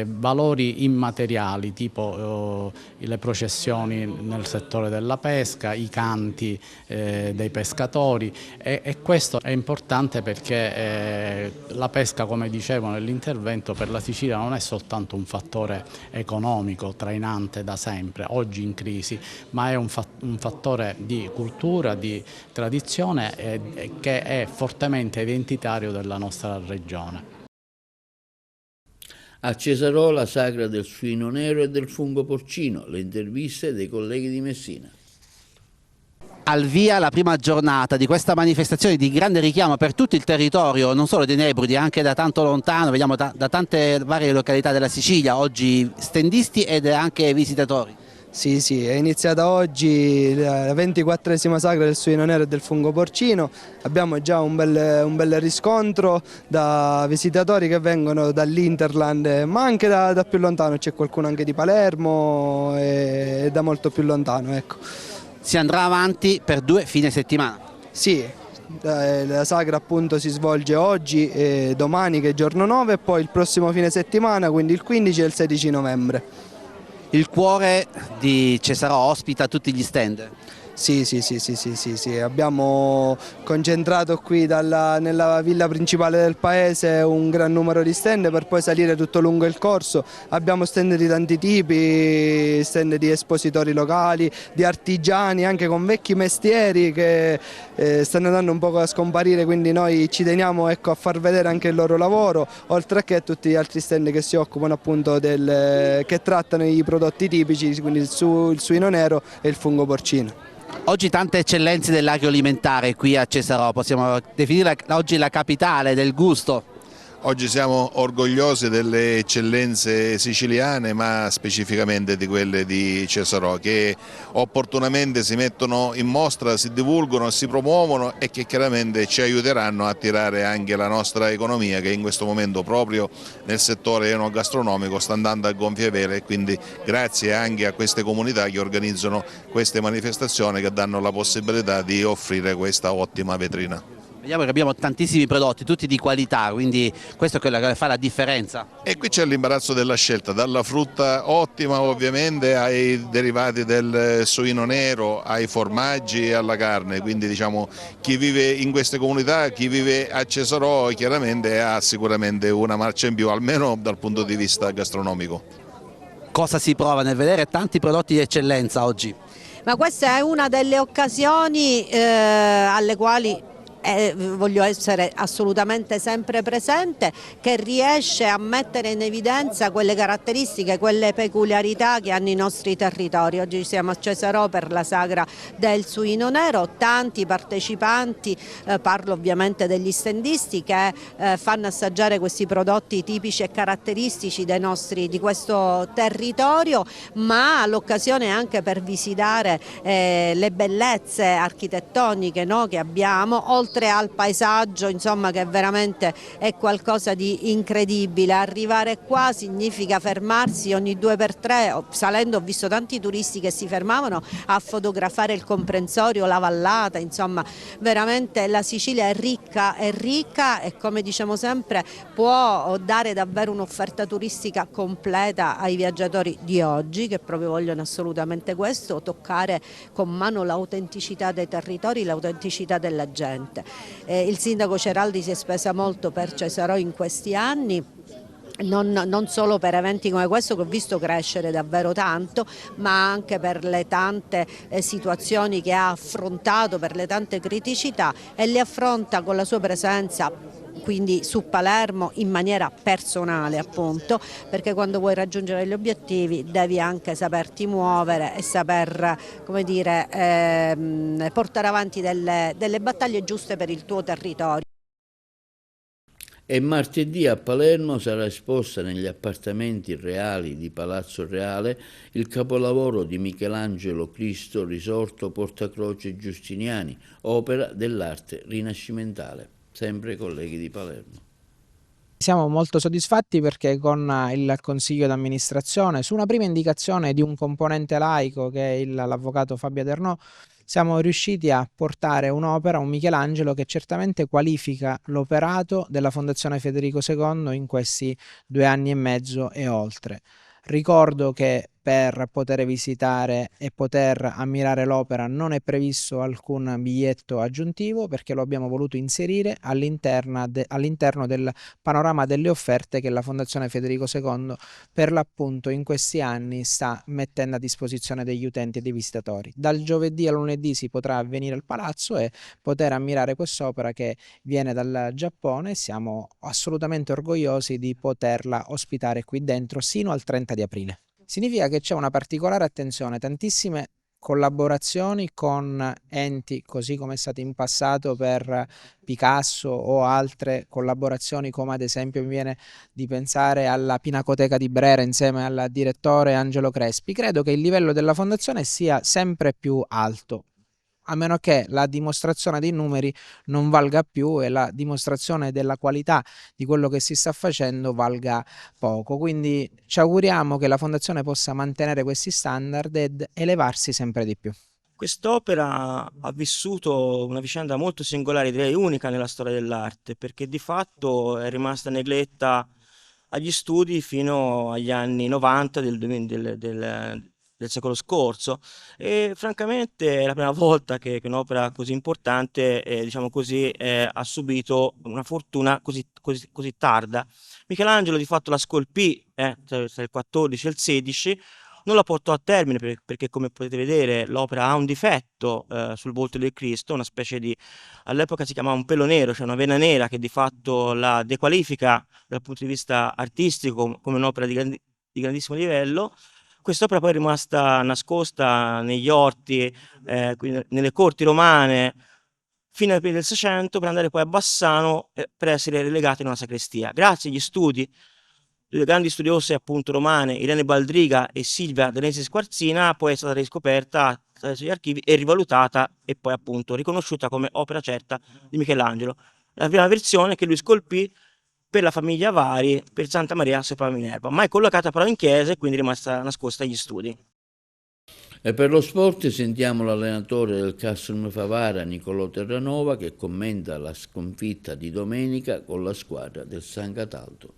valori immateriali, tipo le processioni nel settore della pesca, i canti dei pescatori, e questo è importante perché la pesca, come dicevo nell'intervento, per la Sicilia non è soltanto un fattore economico trainante da sempre, oggi in crisi, ma è un fattore di cultura, di tradizione che è fortemente identitario della nostra regione. A Cesarò la sagra del suino nero e del fungo porcino, le interviste dei colleghi di Messina. Al via la prima giornata di questa manifestazione di grande richiamo per tutto il territorio, non solo dei Nebrodi, anche da tanto lontano, vediamo da tante varie località della Sicilia, oggi stendisti ed anche visitatori. Sì, è iniziata oggi la 24esima sagra del suino nero e del fungo porcino. Abbiamo già un bel riscontro da visitatori che vengono dall'Interland, ma anche da più lontano, c'è qualcuno anche di Palermo e da molto più lontano. Ecco. Si andrà avanti per 2 fine settimana? Sì, la sagra appunto si svolge oggi e domani, che è giorno 9, e poi il prossimo fine settimana, quindi il 15 e il 16 novembre. Il cuore di Cesarò ospita tutti gli stand? Sì, abbiamo concentrato qui nella villa principale del paese un gran numero di stand per poi salire tutto lungo il corso. Abbiamo stand di tanti tipi, stand di espositori locali, di artigiani, anche con vecchi mestieri che stanno andando un po' a scomparire, quindi noi ci teniamo a far vedere anche il loro lavoro, oltre che tutti gli altri stand che si occupano appunto che trattano i prodotti tipici, quindi il suino nero e il fungo porcino. Oggi tante eccellenze dell'agroalimentare qui a Cesarò, possiamo definirla oggi la capitale del gusto. Oggi siamo orgogliosi delle eccellenze siciliane, ma specificamente di quelle di Cesarò, che opportunamente si mettono in mostra, si divulgano, si promuovono e che chiaramente ci aiuteranno a tirare anche la nostra economia, che in questo momento proprio nel settore enogastronomico sta andando a gonfie vele, e quindi grazie anche a queste comunità che organizzano queste manifestazioni che danno la possibilità di offrire questa ottima vetrina. Vediamo che abbiamo tantissimi prodotti, tutti di qualità, quindi questo è quello che fa la differenza. E qui c'è l'imbarazzo della scelta, dalla frutta ottima ovviamente ai derivati del suino nero, ai formaggi e alla carne, quindi diciamo chi vive in queste comunità, chi vive a Cesarò chiaramente ha sicuramente una marcia in più, almeno dal punto di vista gastronomico. Cosa si prova nel vedere tanti prodotti di eccellenza oggi? Ma questa è una delle occasioni alle quali voglio essere assolutamente sempre presente, che riesce a mettere in evidenza quelle caratteristiche, quelle peculiarità che hanno i nostri territori. Oggi siamo a Cesarò per la sagra del suino nero, tanti partecipanti, parlo ovviamente degli stendisti che fanno assaggiare questi prodotti tipici e caratteristici di questo territorio, ma l'occasione anche per visitare le bellezze architettoniche, no, che abbiamo, oltre al paesaggio, insomma, che veramente è qualcosa di incredibile. Arrivare qua significa fermarsi ogni 2x3, salendo ho visto tanti turisti che si fermavano a fotografare il comprensorio, la vallata, insomma veramente la Sicilia è ricca e come diciamo sempre può dare davvero un'offerta turistica completa ai viaggiatori di oggi, che proprio vogliono assolutamente questo, toccare con mano l'autenticità dei territori, l'autenticità della gente. Il sindaco Ceraldi si è spesa molto per Cesarò in questi anni, non solo per eventi come questo che ho visto crescere davvero tanto, ma anche per le tante situazioni che ha affrontato, per le tante criticità, e le affronta con la sua presenza quindi su Palermo in maniera personale, appunto, perché quando vuoi raggiungere gli obiettivi devi anche saperti muovere e saper, come dire, portare avanti delle battaglie giuste per il tuo territorio. E martedì a Palermo sarà esposta negli appartamenti reali di Palazzo Reale il capolavoro di Michelangelo Cristo risorto Portacroce Giustiniani, opera dell'arte rinascimentale. Sempre colleghi di Palermo. Siamo molto soddisfatti perché con il Consiglio d'amministrazione, su una prima indicazione di un componente laico che è l'avvocato Fabio Adernò, siamo riusciti a portare un'opera, un Michelangelo che certamente qualifica l'operato della Fondazione Federico II in questi 2 anni e mezzo e oltre. Ricordo che per poter visitare e poter ammirare l'opera non è previsto alcun biglietto aggiuntivo, perché lo abbiamo voluto inserire all'interno del panorama delle offerte che la Fondazione Federico II per l'appunto in questi anni sta mettendo a disposizione degli utenti e dei visitatori. Dal giovedì al lunedì si potrà venire al palazzo e poter ammirare quest'opera che viene dal Giappone. Siamo assolutamente orgogliosi di poterla ospitare qui dentro sino al 30 di aprile. Significa che c'è una particolare attenzione, tantissime collaborazioni con enti, così come è stato in passato per Picasso o altre collaborazioni, come ad esempio mi viene di pensare alla Pinacoteca di Brera insieme al direttore Angelo Crespi. Credo che il livello della fondazione sia sempre più alto, a meno che la dimostrazione dei numeri non valga più e la dimostrazione della qualità di quello che si sta facendo valga poco. Quindi ci auguriamo che la Fondazione possa mantenere questi standard ed elevarsi sempre di più. Quest'opera ha vissuto una vicenda molto singolare, direi unica nella storia dell'arte, perché di fatto è rimasta negletta agli studi fino agli anni 90 del secolo scorso, e francamente è la prima volta che un'opera così importante diciamo così, ha subito una fortuna così tarda. Michelangelo di fatto la scolpì tra il 14 e il 16, non la portò a termine perché come potete vedere l'opera ha un difetto sul volto del Cristo, una specie di, all'epoca si chiamava un pelo nero, cioè una vena nera che di fatto la dequalifica dal punto di vista artistico come un'opera di grandissimo livello. Quest'opera poi è rimasta nascosta negli orti, nelle corti romane, fino alla fine del 600, per andare poi a Bassano per essere relegata in una sacrestia. Grazie agli studi delle grandi studiose appunto romane, Irene Baldriga e Silvia Danesi Squarzina, poi è stata riscoperta attraverso gli archivi e rivalutata e poi appunto riconosciuta come opera certa di Michelangelo. La prima versione che lui scolpì per la famiglia Vari, per Santa Maria sopra Minerva, ma è collocata però in chiesa e quindi è rimasta nascosta agli studi. E per lo sport sentiamo l'allenatore del Castrum Favara, Nicolò Terranova, che commenta la sconfitta di domenica con la squadra del San Cataldo.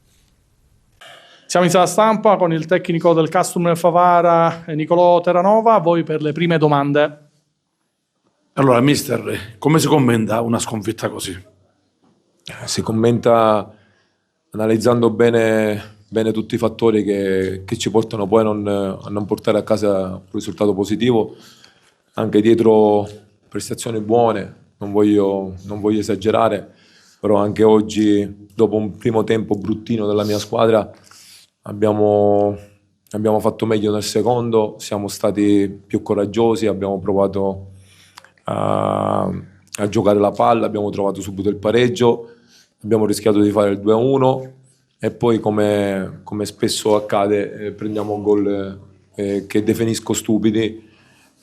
Siamo in sala stampa con il tecnico del Castrum Favara, Nicolò Terranova. Voi per le prime domande. Allora, mister, come si commenta una sconfitta così? Si commenta analizzando bene tutti i fattori che ci portano poi a non portare a casa un risultato positivo, anche dietro prestazioni buone, non voglio esagerare, però anche oggi, dopo un primo tempo bruttino della mia squadra, abbiamo fatto meglio nel secondo, siamo stati più coraggiosi, abbiamo provato a giocare la palla, abbiamo trovato subito il pareggio, abbiamo rischiato di fare il 2-1 e poi come spesso accade prendiamo gol che definisco stupidi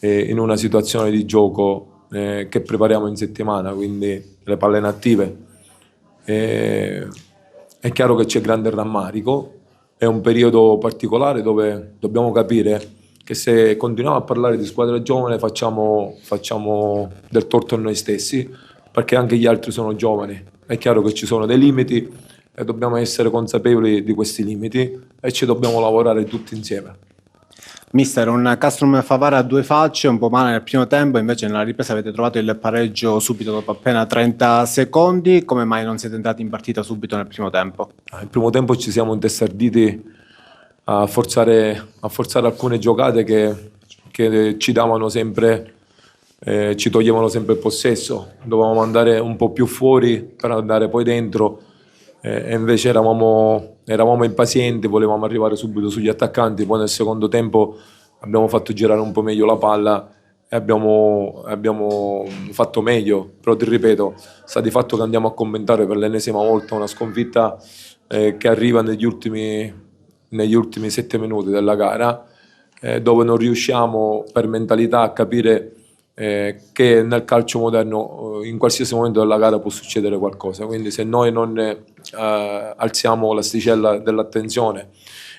in una situazione di gioco che prepariamo in settimana, quindi le palle inattive. È chiaro che c'è grande rammarico, è un periodo particolare dove dobbiamo capire che se continuiamo a parlare di squadra giovane facciamo del torto a noi stessi, perché anche gli altri sono giovani. È chiaro che ci sono dei limiti e dobbiamo essere consapevoli di questi limiti e ci dobbiamo lavorare tutti insieme. Mister, un Castrum Favara a due facce, un po' male nel primo tempo, invece nella ripresa avete trovato il pareggio subito dopo appena 30 secondi. Come mai non siete entrati in partita subito nel primo tempo? Nel primo tempo ci siamo intestarditi a forzare alcune giocate che ci davano sempre, ci toglievano sempre il possesso. Dovevamo andare un po' più fuori per andare poi dentro e invece eravamo impazienti, volevamo arrivare subito sugli attaccanti. Poi nel secondo tempo abbiamo fatto girare un po' meglio la palla e abbiamo fatto meglio, però ti ripeto, sta di fatto che andiamo a commentare per l'ennesima volta una sconfitta che arriva negli ultimi 7 minuti della gara, dove non riusciamo per mentalità a capire che nel calcio moderno in qualsiasi momento della gara può succedere qualcosa, quindi se noi non alziamo l'asticella dell'attenzione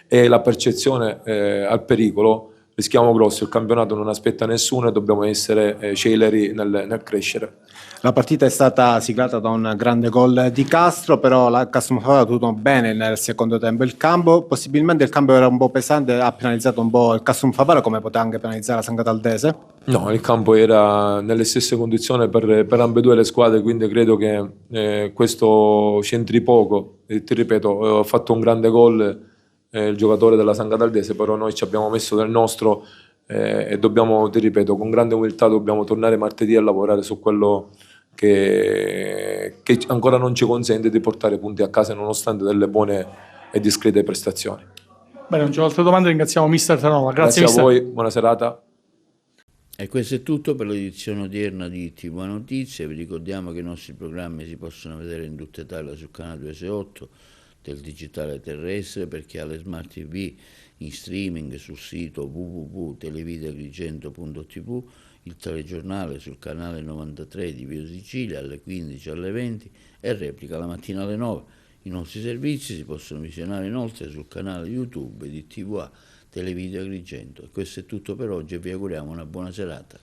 e la percezione al pericolo, rischiamo grosso. Il campionato non aspetta nessuno e dobbiamo essere celeri nel crescere. La partita è stata siglata da un grande gol di Castro, però la Castrum Favara ha tenuto bene nel secondo tempo il campo. Possibilmente il campo era un po' pesante, ha penalizzato un po' il Castrum Favara, come poteva anche penalizzare la San Cataldese? No, il campo era nelle stesse condizioni per ambedue le squadre, quindi credo che questo c'entri poco. Ti ripeto, ho fatto un grande gol il giocatore della San Cataldese, però noi ci abbiamo messo del nostro e dobbiamo, ti ripeto, con grande umiltà dobbiamo tornare martedì a lavorare su quello che ancora non ci consente di portare punti a casa nonostante delle buone e discrete prestazioni. Bene, non c'è altre domande, ringraziamo mister Terranova. Grazie a voi, buona serata. E questo è tutto per l'edizione odierna di TV Notizie. Vi ricordiamo che i nostri programmi si possono vedere in tutta Italia sul canale 268 del digitale terrestre, per chi ha le smart TV in streaming sul sito www.televideagrigento.tv, il telegiornale sul canale 93 di Via Sicilia alle 15 alle 20 e replica la mattina alle 9. I nostri servizi si possono visionare inoltre sul canale YouTube di TVA Televideo Agrigento. E questo è tutto per oggi e vi auguriamo una buona serata.